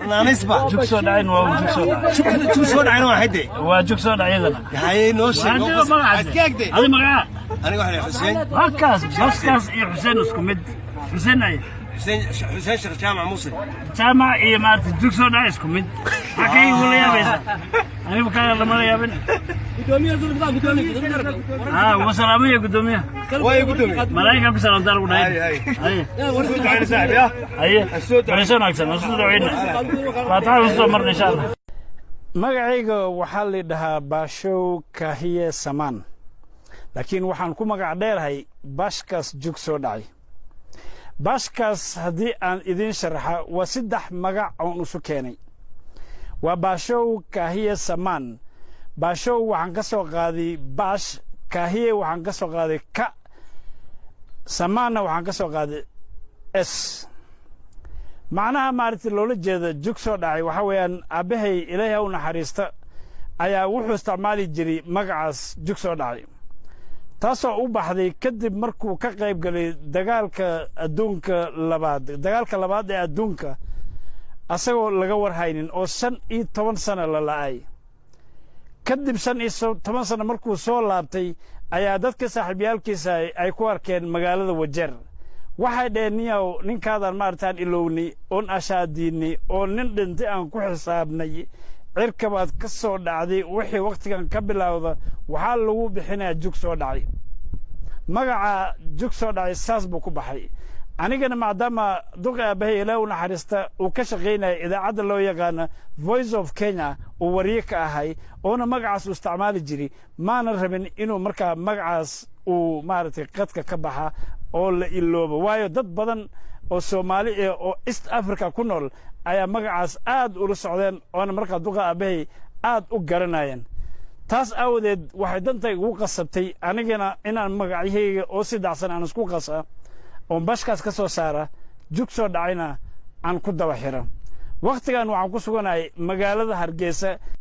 أنا نسبة جوكسون عين جوكسون عين واحدة وجوكسون عيدنا هاي نوش هذا مقعد أنا واحد حسين هكاس بس يا حسين اسكمد حسين عين حسين شيخ جامع موسى جامع إيه مارت جوكسون عين اسكمد حكي ولا يا بس أنا بكرة لما يا بن وسلامية قدومية وين قدومي ملايكة بسلام دار وداي هاي السود عين ساحب يا السود عين أكثر السود عين فتحوا السود مرة إن شاء الله magacayga waxaa la dhahaa baashow kaahiye samaan laakiin waxaan ku magac dheerahay baashkaas jug soo dhacay baashkaas haddii aan idiin sharaxa waa 3 magac oon isu keenay waa baashow kaahiye samaan baashow waxaan ka soo qaaday baash kaahiye waxaan ka soo qaaday ka samaanna waxaan ka soo qaaday s macnaha maartii loola jeeda jug soo dhacay waxa weeyaan aabahay ilaahay u naxariista ayaa wuxuu isticmaali jiray magacaas jug soo dhacay taasoo u baxday kadib markuu ka qayb galay dagaalka labaad ee adduunka asagoo laga warhaynin oo 15 sano la la'ay kadib 15 sano markuu soo laabtay ayaa dadka saaxiibyaalkiisa ay ku arkeen magaalada Wajeer waxay dheeniyay ninkaadan maartaan ilowni on ashaadiini oo nin dhintay aan ku xisaabnay cirkabaad ka soo dhacday wixii waqtigan ka bilowda waxa lagu bixinaa jug soo dhacay magaca jug soo dhacay saas buu ku baxay anigana maadaama duqa aabahay ilaahay u naxariista uu ka shaqeynay idaacada loo yaqaan Voice of Kenya oo wariye ka ahay oo magacaas u isticmaali jiray maana rabin inuu markaa magacaas uu maartay qadka ka baxa oo la iloobo waayo dad badan oo Soomaali oo East Africa ku nool ayaa magacaas aad u la socdeen oo markaa duqa aabahay aad u garanayeen taas awdeed waxay dantay ugu qasabtay anigana inaan magacayga oo 3 sano aan isku qasa oo bashkaas ka soo saara jug soo dhacayna aan ku daba xiro waqtigan waxaan ku suganahay magaalada Hargeysa